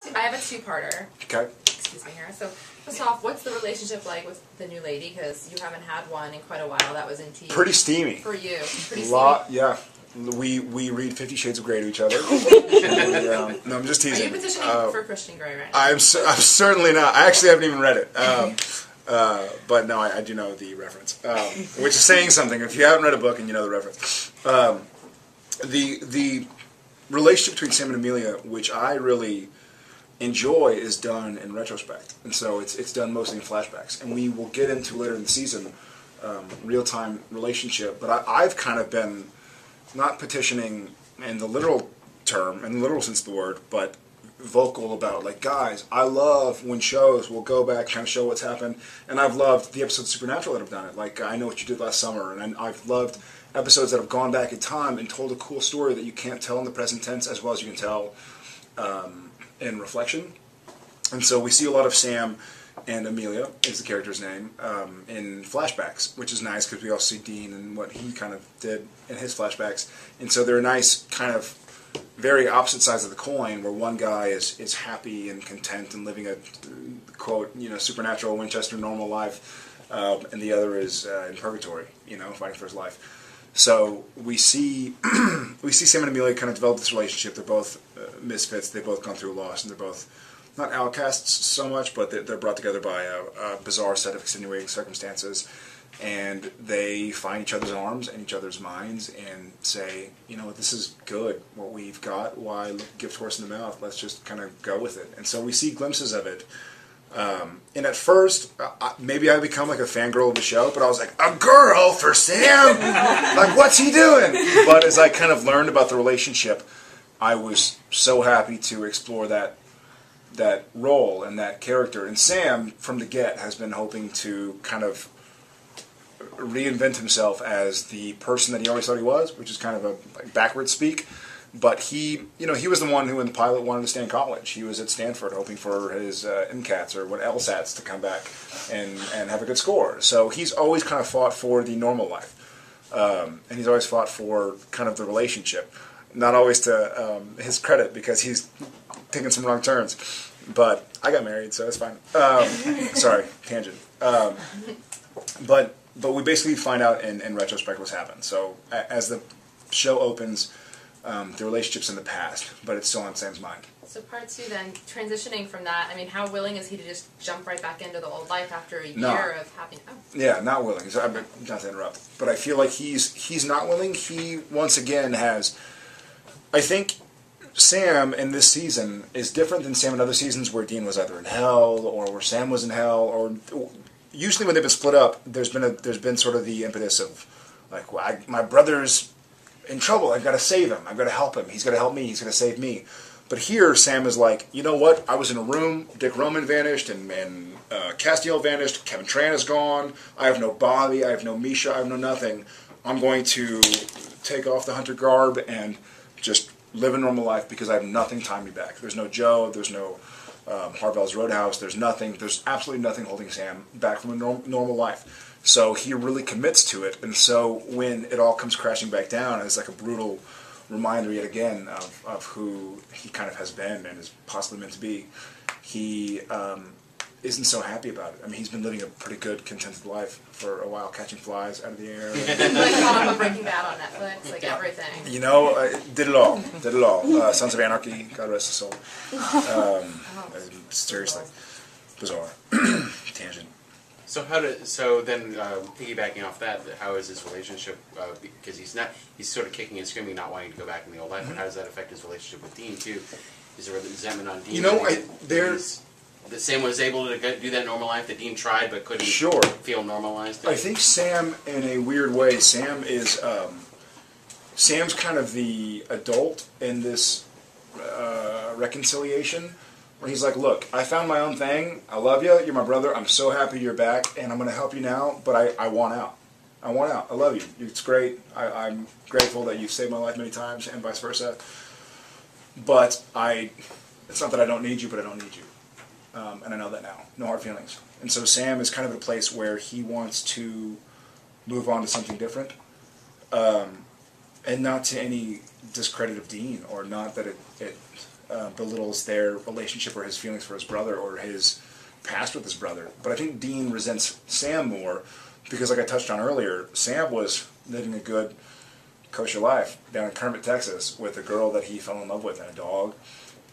I have a two-parter. Okay. Excuse me here. So, first off, what's the relationship like with the new lady? Because you haven't had one in quite a while. That was in tea. Pretty steamy. For you. Pretty steamy. Yeah. We read 50 Shades of Grey to each other. No, I'm just teasing. Are you petitioning for Christian Grey right now? I'm certainly not. I actually haven't even read it. But no, I do know the reference, which is saying something. If you haven't read a book and you know the reference, the relationship between Sam and Amelia, which I really enjoy, is done in retrospect, and so it's done mostly in flashbacks. And we will get into later in the season real-time relationship. But I've kind of been not petitioning in the literal term, in the literal sense of the word, but vocal about, like, guys, I love when shows will go back, kind of show what's happened, and I've loved the episodes of Supernatural that have done it, like I Know What You Did Last Summer, and I've loved episodes that have gone back in time and told a cool story that you can't tell in the present tense as well as you can tell in reflection. And so we see a lot of Sam and Amelia, is the character's name, in flashbacks, which is nice because we also see Dean and what he kind of did in his flashbacks. And so they're a nice kind of very opposite sides of the coin, where one guy is happy and content and living a, quote, supernatural Winchester normal life, and the other is in purgatory, fighting for his life. So we see Sam and Amelia kind of develop this relationship. They're both misfits. They've both gone through a loss, and they're both not outcasts so much, but they're brought together by a bizarre set of extenuating circumstances. And they find each other's arms and each other's minds and say, this is good, what we've got. Why look a gift horse in the mouth? Let's just kind of go with it. And so we see glimpses of it. And at first, maybe I become like a fangirl of the show, but I was like, a girl for Sam? Like, what's he doing? But as I kind of learned about the relationship, I was so happy to explore that role and that character. And Sam, from the get, has been hoping to kind of reinvent himself as the person that he always thought he was, which is kind of a backwards speak. But he was the one who in the pilot wanted to stay in college. He was at Stanford hoping for his MCATs or what LSATs to come back and have a good score. So he's always kind of fought for the normal life. And he's always fought for kind of the relationship. Not always to his credit, because he's taken some wrong turns. But I got married, so it's fine. Sorry, tangent. But we basically find out in retrospect what's happened. So as the show opens, the relationship's in the past, but it's still on Sam's mind. So part two then, transitioning from that, I mean, how willing is he to just jump right back into the old life after a year of having... Oh. Yeah, not willing. Not to interrupt. But I feel like he's not willing. He, once again, has... I think Sam in this season is different than Sam in other seasons where Dean was either in hell or where Sam was in hell, or... Usually when they've been split up, there's been sort of the impetus of, like, well, my brother's in trouble. I've got to save him. I've got to help him. He's got to help me. He's going to save me. But here, Sam is like, you know what? I was in a room. Dick Roman vanished, and Castiel vanished. Kevin Tran is gone. I have no Bobby. I have no Misha. I have no nothing. I'm going to take off the hunter garb and just live a normal life because I have nothing tying me back. There's no Joe. There's no Harvell's Roadhouse. There's nothing. There's absolutely nothing holding Sam back from a normal life. So he really commits to it, and so when it all comes crashing back down, it's like a brutal reminder yet again of who he kind of has been and is possibly meant to be. He isn't so happy about it. I mean, he's been living a pretty good, contented life for a while, catching flies out of the air. Like Breaking Bad on Netflix, like everything. Did it all. Did it all. Sons of Anarchy, God rest his soul. Seriously. Bizarre. Tangent. So then piggybacking off that, how is his relationship? Because he's sort of kicking and screaming, not wanting to go back in the old life. But how does that affect his relationship with Dean too? Is there resentment on Dean? That Sam was able to do that normal life that Dean tried but couldn't feel normalized. I think Sam, in a weird way, Sam is Sam's kind of the adult in this reconciliation. Where he's like, look, I found my own thing. I love you. You're my brother. I'm so happy you're back, and I'm going to help you now, but I want out. I want out. I love you. It's great. I'm grateful that you've saved my life many times, and vice versa. But it's not that I don't need you, but I don't need you. And I know that now. No hard feelings. And so Sam is kind of at a place where he wants to move on to something different. And not to any discredit of Dean, or not that it belittles their relationship or his feelings for his brother or his past with his brother. But I think Dean resents Sam more because, like I touched on earlier, Sam was living a good, kosher life down in Kermit, Texas, with a girl that he fell in love with and a dog,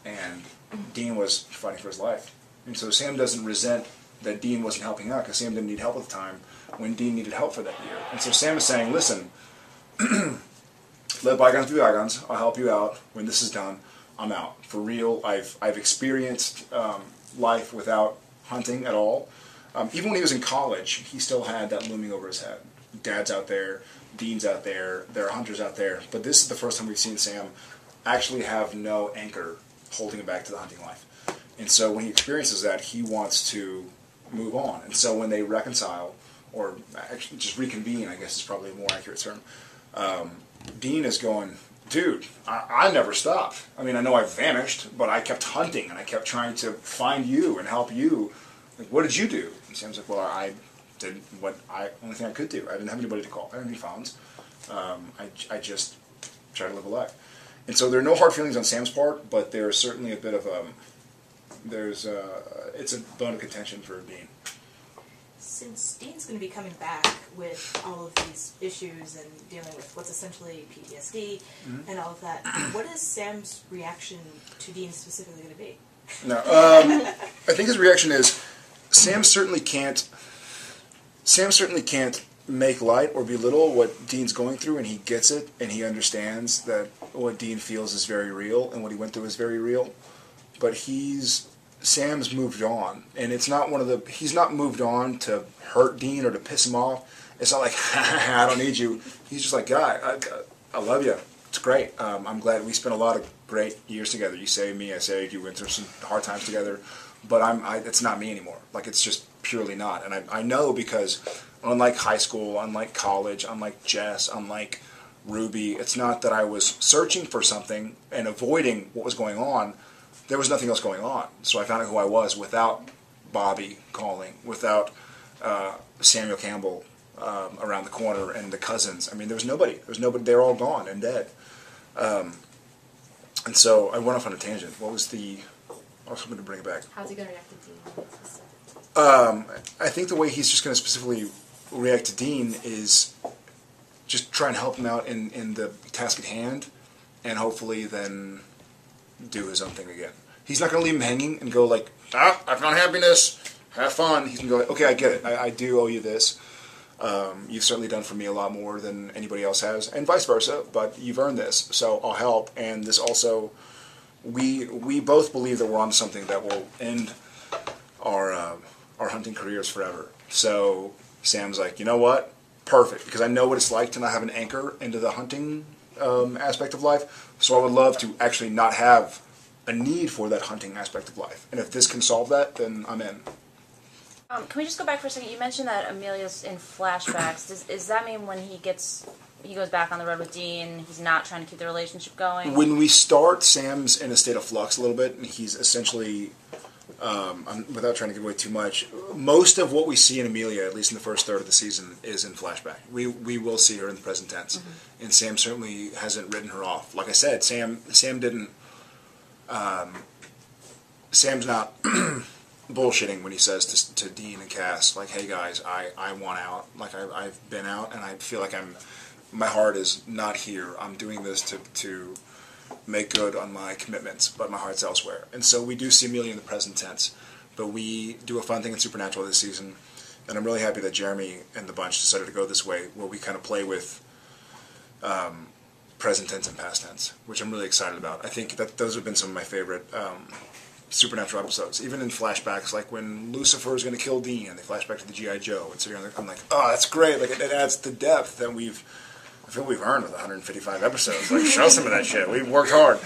and Dean was fighting for his life. And so Sam doesn't resent that Dean wasn't helping out because Sam didn't need help at the time when Dean needed help for that year. And so Sam is saying, listen, let bygones be bygones. I'll help you out. When this is done, I'm out. For real, I've experienced life without hunting at all. Even when he was in college, he still had that looming over his head. Dad's out there, Dean's out there, there are hunters out there. But this is the first time we've seen Sam actually have no anchor holding him back to the hunting life. And so when he experiences that, he wants to move on. And so when they reconcile, or actually just reconvene, I guess is probably a more accurate term, Dean is going, dude, I never stopped. I mean, I know I vanished, but I kept hunting, and I kept trying to find you and help you. Like, what did you do? And Sam's like, well, I did only thing I could do. I didn't have anybody to call. I didn't have any phones. I just tried to live a life. And so there are no hard feelings on Sam's part, but there's certainly a bit of it's a bone of contention for Dean. Since Dean's going to be coming back with all of these issues and dealing with what's essentially PTSD and all of that, what is Sam's reaction to Dean specifically going to be? No, I think his reaction is Sam certainly can't make light or belittle what Dean's going through, and he gets it, and he understands that what Dean feels is very real, and what he went through is very real. But Sam's moved on, and it's not he's not moved on to hurt Dean or to piss him off. It's not like, I don't need you. He's just like, guy, I love you. It's great. I'm glad we spent a lot of great years together. You saved me, I saved you, went through some hard times together, but it's not me anymore. Like, it's just purely not. And I know because unlike high school, unlike college, unlike Jess, unlike Ruby, it's not that I was searching for something and avoiding what was going on. There was nothing else going on. So I found out who I was without Bobby calling, without Samuel Campbell around the corner and the cousins. I mean, there was nobody. They were all gone and dead. And so I went off on a tangent. What was I was hoping to bring it back. How's he going to react to Dean? I think the way he's just going to specifically react to Dean is just try and help him out in the task at hand, and hopefully then do his own thing again. He's not going to leave him hanging and go like, I found happiness, have fun. He's going to go like, okay, I get it. I do owe you this. You've certainly done for me a lot more than anybody else has, and vice versa, but you've earned this, so I'll help. And this also, we both believe that we're on something that will end our hunting careers forever. So Sam's like, you know what? Perfect, because I know what it's like to not have an anchor into the hunting aspect of life, so I would love to actually not have a need for that hunting aspect of life. And if this can solve that, then I'm in. Can we just go back for a second? You mentioned that Amelia's in flashbacks. Does that mean when he goes back on the road with Dean, he's not trying to keep the relationship going? When we start, Sam's in a state of flux a little bit, and he's essentially, without trying to give away too much, most of what we see in Amelia, at least in the first third of the season, is in flashback. We will see her in the present tense, and Sam certainly hasn't written her off. Like I said, Sam didn't. Sam's not bullshitting when he says to Dean and Cass, like, hey guys, I want out. Like, I've been out, and I feel like my heart is not here. I'm doing this to make good on my commitments, but my heart's elsewhere. And so we do see Amelia in the present tense, but we do a fun thing in Supernatural this season, and I'm really happy that Jeremy and the bunch decided to go this way, where we kind of play with present tense and past tense, which I'm really excited about. I think that those have been some of my favorite Supernatural episodes, even in flashbacks, like when Lucifer is going to kill Dean, and they flash back to the G.I. Joe, and so I'm like, oh, that's great. Like, it adds the depth that I feel we've earned with 155 episodes. Like, show some of that shit. We've worked hard.